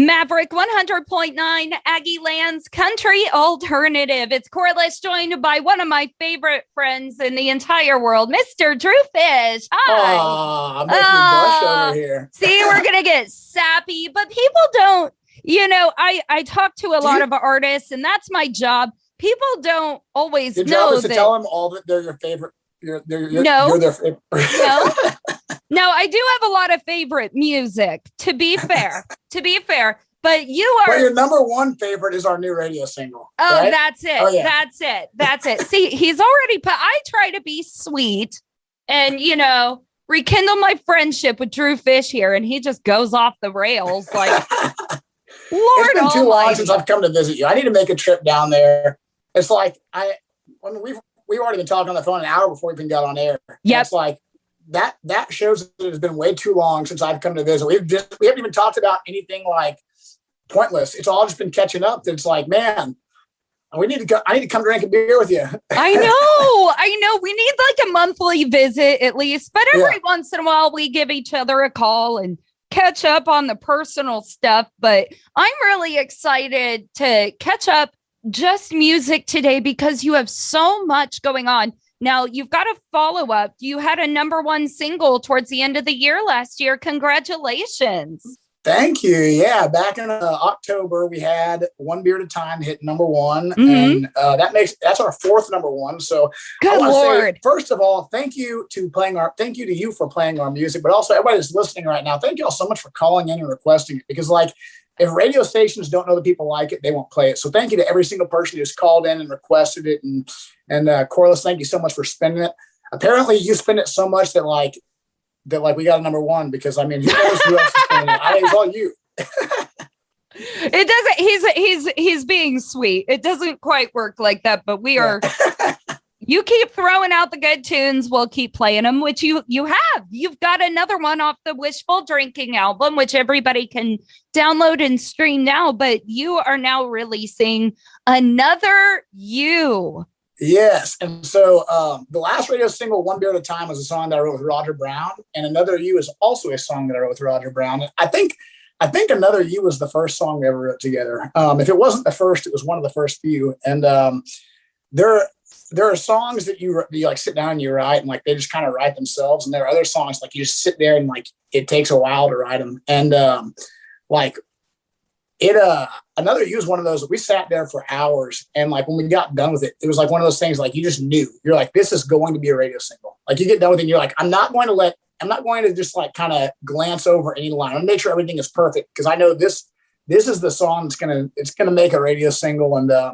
Maverick 100.9 Aggie Lands Country Alternative. It's Corliss, joined by one of my favorite friends in the entire world, Mr. Drew Fish. Hi. I'm making me blush over here. See, we're going to get sappy, but people don't, I talk to a lot of artists, and that's my job. People don't always Your know job is to that. tell them all that they're your favorite. You're their favorite. No, I do have a lot of favorite music, to be fair. But you are. But your number one favorite is our new radio single. Oh, right? That's it. Oh, yeah. That's it. See, he's already put. I try to be sweet and, rekindle my friendship with Drew Fish here. And he just goes off the rails like, Lord it's been too long almighty. since I've come to visit you. I need to make a trip down there. It's like, we've already been talking on the phone an hour before we even got on air. Yep. It's like, that shows that it's been way too long since I've come to visit. We haven't even talked about anything like pointless. It's all just been catching up. It's like, man, I need to come drink a beer with you. I know. We need like a monthly visit at least, but every once in a while we give each other a call and catch up on the personal stuff. But I'm really excited to catch up just music today because you have so much going on. Now, you've got a follow-up. You had a number one single towards the end of the year last year. Congratulations. Thank you. Yeah, back in October, we had One Beer at a Time hit number one. Mm-hmm. And that's our fourth number one. So good Lord. Say, first of all, thank you to you for playing our music, but also everybody that's listening right now. Thank you all so much for calling in and requesting it, because if radio stations don't know that people like it, they won't play it. So thank you to every single person who's called in and requested it. And Corliss, thank you so much for spinning it. Apparently you spin it so much that we got a number one, because who knows who else is spinning it? It's all you. It doesn't, he's being sweet. It doesn't quite work like that, but we are, you keep throwing out the good tunes. We'll keep playing them, which you have. You've got another one off the Wishful Drinking album, which everybody can download and stream now, but you are now releasing Another You. Yes. And so the last radio single, One Beer at a Time, was a song that I wrote with Roger Brown. And Another You is also a song that I wrote with Roger Brown. I think Another You was the first song we ever wrote together. If it wasn't the first, it was one of the first few. And there are songs that you sit down and you write, and they just kind of write themselves. And there are other songs you just sit there and it takes a while to write them. And Another You is one of those that we sat there for hours. And when we got done with it, it was one of those things you just knew. You're like, this is going to be a radio single. You get done with it and you're like, I'm not going to just kind of glance over any line. I'm going to make sure everything is perfect, because I know this is the song it's going to make a radio single. And I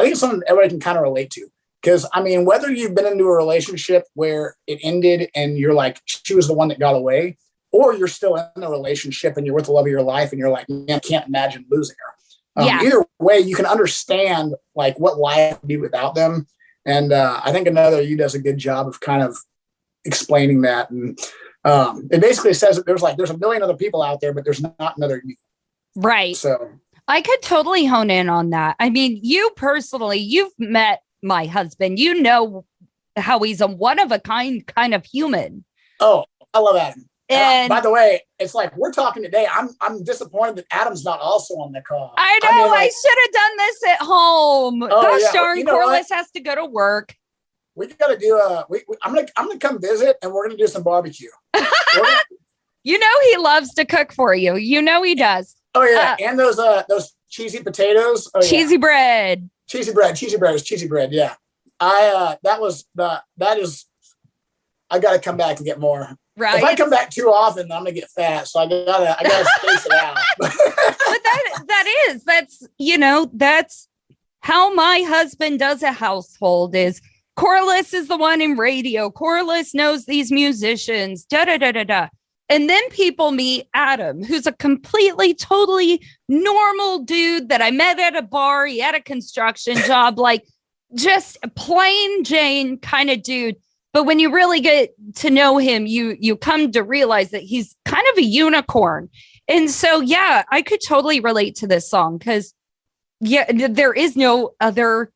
think it's something everybody can kind of relate to. Because, whether you've been into a relationship where it ended and you're like, she was the one that got away, or you're still in a relationship and you're with the love of your life and you're like, man, I can't imagine losing her. Either way, you can understand what life would be without them. And I think Another You does a good job of kind of explaining that. And it basically says that there's a million other people out there, but there's not another you. Right. So I could totally hone in on that. You personally, you've met my husband. You know how he's a one of a kind of human. Oh, I love Adam. And by the way, it's we're talking today. I'm disappointed that Adam's not also on the call. I know. I should have done this at home. Gosh darn, Corliss has to go to work. We got to do I'm gonna come visit, and we're gonna do some barbecue. He loves to cook for you. He does. Oh yeah, and those cheesy potatoes. Oh, cheesy bread. Cheesy bread. Yeah. I got to come back and get more. Right. If I come back too often, I'm gonna get fat. So I gotta space it out. But that's how my husband does a household. Is Corliss is the one in radio. Corliss knows these musicians. And then people meet Adam, who's a completely, totally normal dude that I met at a bar. He had a construction job, just a plain Jane kind of dude. But when you really get to know him, you come to realize that he's kind of a unicorn. And so, I could totally relate to this song because, there is no other.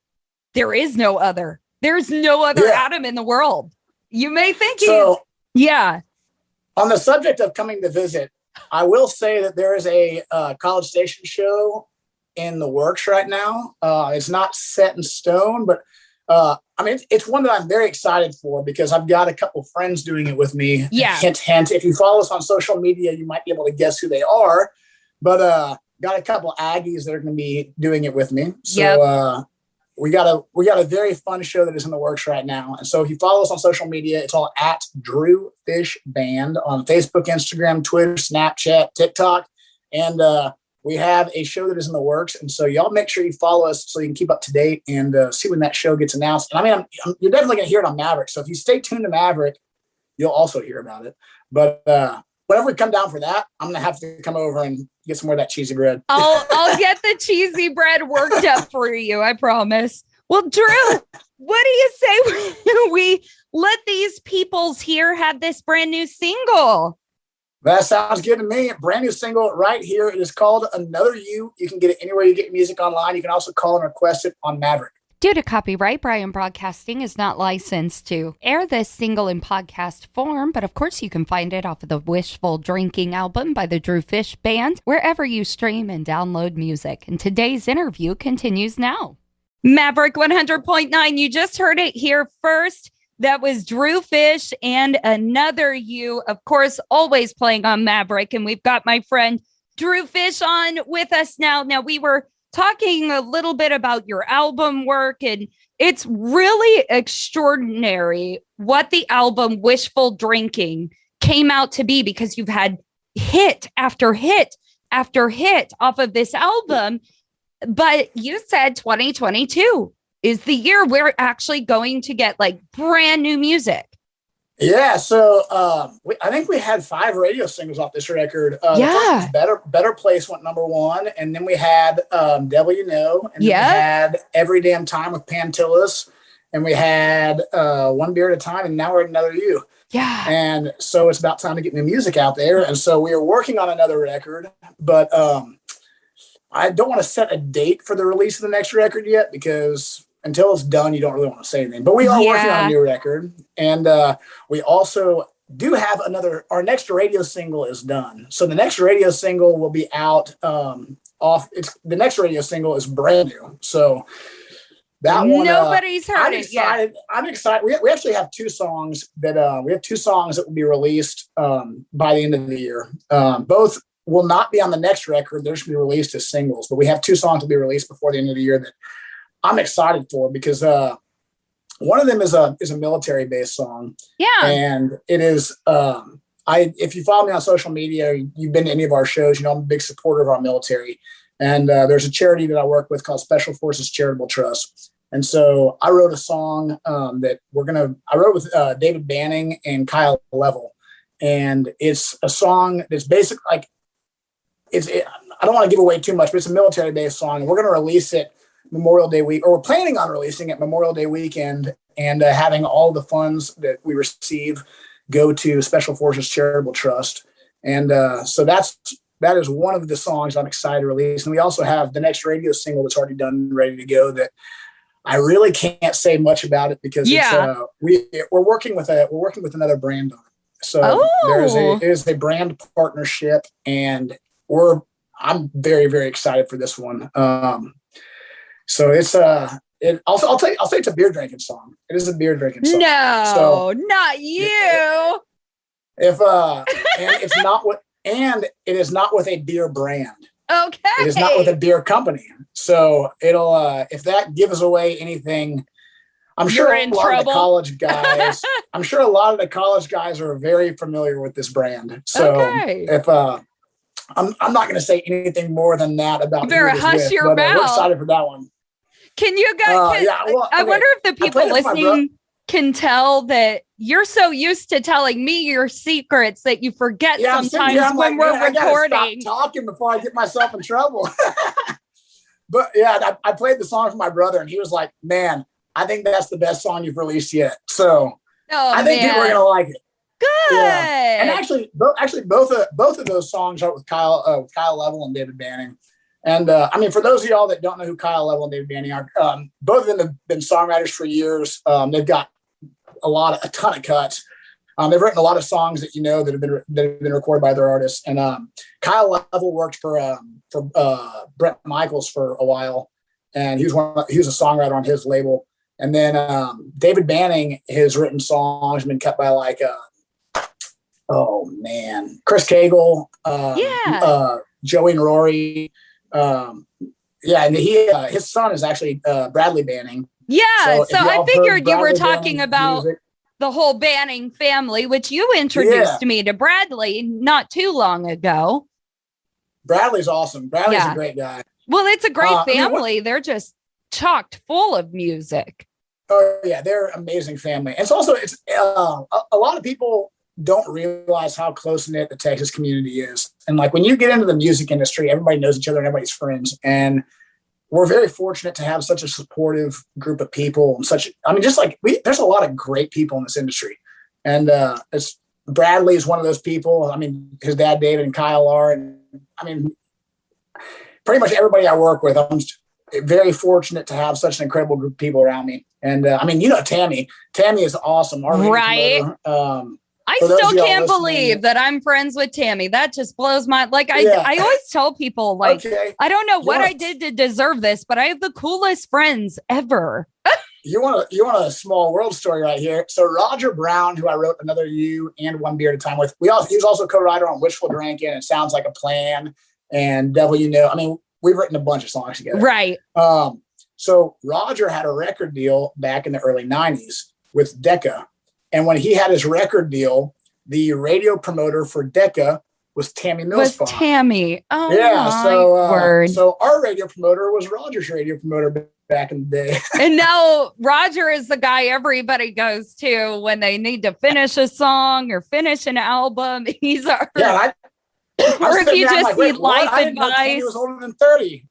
There's no other Adam in the world. You may think so. Yeah. On the subject of coming to visit, I will say that there is a College Station show in the works right now. It's not set in stone, but I mean, it's one that I'm very excited for because I've got a couple friends doing it with me. Yeah. Hint, hint. If you follow us on social media, you might be able to guess who they are. But got a couple Aggies that are going to be doing it with me. So we got a very fun show that is in the works right now. And so if you follow us on social media, it's all at Drew Fish Band on Facebook, Instagram, Twitter, Snapchat, TikTok. And we have a show that is in the works. And so y'all make sure you follow us so you can keep up to date and see when that show gets announced. And I mean, you're definitely going to hear it on Maverick. So if you stay tuned to Maverick, you'll also hear about it. But whenever we come down for that, I'm going to have to come over and get some more of that cheesy bread. I'll get the cheesy bread worked up for you. I promise. Well, Drew, what do you say when we let these peoples here have this brand new single? That sounds good to me. Brand new single right here. It is called Another You. You can get it anywhere you get music online. You can also call and request it on Maverick. Due to copyright, Brian Broadcasting is not licensed to air this single in podcast form, but of course you can find it off of the Wishful Drinking album by the Drew Fish Band, wherever you stream and download music. And today's interview continues now. Maverick 100.9, you just heard it here first. That was Drew Fish and Another You, of course, always playing on Maverick. And we've got my friend Drew Fish on with us now. Now, we were talking a little bit about your album work, and it's really extraordinary what the album Wishful Drinking came out to be, because you've had hit after hit after hit off of this album. But you said 2022 is the year we're actually going to get like brand new music. Yeah, so I think we had 5 radio singles off this record. The first was Better Place went number 1, and then we had Devil You Know, and then we had Every Damn Time with Pantillas, and we had One Beer at a Time, and now we're at Another You. Yeah. And so it's about time to get new music out there, and so we are working on another record, but I don't want to set a date for the release of the next record yet, because until it's done, you don't really want to say anything. But we are working on a new record. And we also do have our next radio single is done. So the next radio single will be out the next radio single is brand new. So that one. Nobody's heard it yet. I'm excited. We actually have 2 songs that will be released by the end of the year. Both will not be on the next record. They're just going to be released as singles. But we have 2 songs to be released before the end of the year that I'm excited for, because one of them is a military based song. Yeah. And it is, if you follow me on social media, you've been to any of our shows, you know, I'm a big supporter of our military. And there's a charity that I work with called Special Forces Charitable Trust. And so I wrote a song that I wrote with David Banning and Kyle Level. And it's a song that's basically like, I don't want to give away too much, but it's a military based song. And we're going to release it Memorial Day week, or we're planning on releasing it Memorial Day weekend, and having all the funds that we receive go to Special Forces Charitable Trust. And so that is one of the songs I'm excited to release. And we also have the next radio single that's already done, ready to go, that I really can't say much about it because we're working with another brand on it. So it is a brand partnership, and I'm very, very excited for this one. So it's I'll say it's a beer drinking song. It is a beer drinking song. No, not you. And it is not with a beer brand. Okay. It is not with a beer company. So it'll if that gives away anything, I'm sure a lot of the college guys. I'm sure a lot of the college guys are very familiar with this brand. So if I'm not going to say anything more than that about. You better hush your mouth. We're excited for that one. Can you guys? I wonder if the people listening can tell that you're so used to telling me your secrets that you forget sometimes when we're recording. I stop talking before I get myself in trouble. But yeah, I played the song for my brother, and he was like, "Man, I think that's the best song you've released yet." So I think people are gonna like it. Good. Yeah. And actually, both of those songs are with Kyle Level and David Banning. And I mean, for those of y'all that don't know who Kyle Level and David Banning are, both of them have been songwriters for years. They've got a ton of cuts. They've written a lot of songs that that have been recorded by other artists. And Kyle Level worked for Bret Michaels for a while, and he was a songwriter on his label. And then David Banning has written songs, been cut by like Chris Cagle, Joey and Rory. And his son is actually Bradley Banning. Yeah, so I figured you were talking Banning's about music, the whole Banning family, which you introduced me to Bradley not too long ago. Bradley's awesome. Bradley's a great guy. Well, it's a great family. They're just chocked full of music. Oh yeah, they're an amazing family. And it's a lot of people don't realize how close knit the Texas community is. And like when you get into the music industry, everybody knows each other and everybody's friends. And we're very fortunate to have such a supportive group of people and there's a lot of great people in this industry. And Bradley is one of those people. I mean, his dad, David, and Kyle are, and I mean, pretty much everybody I work with, I'm very fortunate to have such an incredible group of people around me. And Tammy is awesome. Right. I still can't believe that I'm friends with Tammy. That just blows my, I always tell people, I don't know what I did to deserve this, but I have the coolest friends ever. You want a small world story right here. So Roger Brown, who I wrote Another You and One Beer at a Time with, he was also co-writer on Wishful Drinking and Sounds Like a Plan and Devil You Know. I mean, we've written a bunch of songs together. Right. So Roger had a record deal back in the early 90s with Decca. And when he had his record deal, the radio promoter for Decca was Tammy Millspawn. Tammy. Oh, yeah. Word. So our radio promoter was Roger's radio promoter back in the day. And now Roger is the guy everybody goes to when they need to finish a song or finish an album. He's our... Yeah, or if you just need life advice. She was older than 30.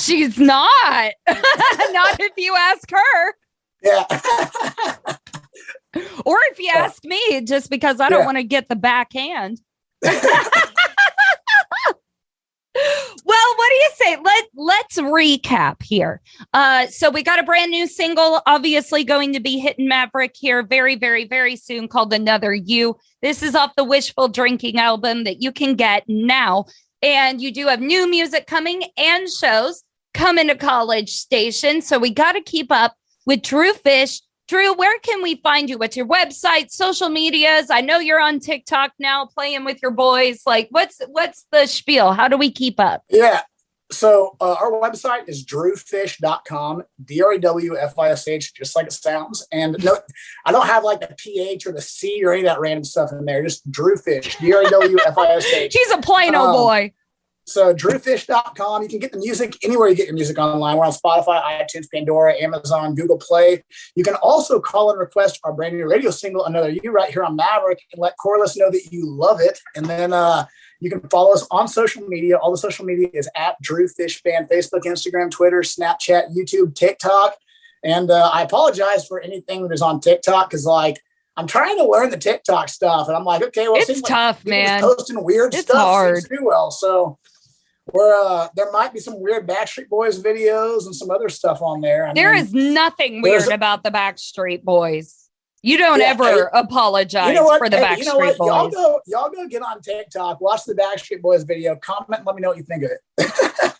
She's not. Not if you ask her. Yeah. Or if you ask me, just because I don't want to get the backhand. Well, what do you say? Let's recap here. So we got a brand new single, obviously going to be hitting Maverick here very, very, very soon, called Another You. This is off the Wishful Drinking album that you can get now. And you do have new music coming and shows coming to College Station. So we got to keep up with Drew Fish. Drew, where can we find you? What's your website, social medias? I know you're on TikTok now playing with your boys. Like, what's the spiel? How do we keep up? Yeah. So our website is drewfish.com, DREWFISH, just like it sounds. And no, I don't have like the PH or the C or any of that random stuff in there. Just drewfish, DREWFISH. He's a plain old boy. So drewfish.com, you can get the music anywhere you get your music online. We're on Spotify, iTunes, Pandora, Amazon, Google Play. You can also call and request our brand new radio single, Another You, right here on Maverick, and let Corliss know that you love it. And then you can follow us on social media. All the social media is at Drew Fish Band, Facebook, Instagram, Twitter, Snapchat, YouTube, TikTok. And I apologize for anything that is on TikTok because I'm trying to learn the TikTok stuff. And I'm like, okay, well, it's tough, man. Posting weird it's stuff hard. Seems to do well. So there might be some weird Backstreet Boys videos and some other stuff on there. There is nothing weird about the Backstreet Boys. You don't ever apologize for the Backstreet Boys. Y'all go get on TikTok, watch the Backstreet Boys video, comment, and let me know what you think of it.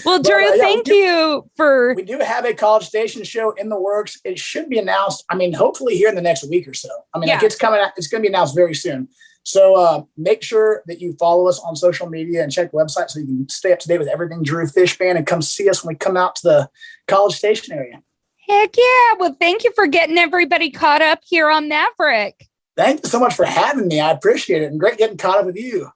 Well, Drew, thank you for... We do have a College Station show in the works. It should be announced, hopefully here in the next week or so. It's coming out. It's going to be announced very soon. So make sure that you follow us on social media and check the website so you can stay up to date with everything Drew Fish Band and come see us when we come out to the College Station area. Heck yeah. Well, thank you for getting everybody caught up here on Maverick. Thank you so much for having me. I appreciate it. And great getting caught up with you.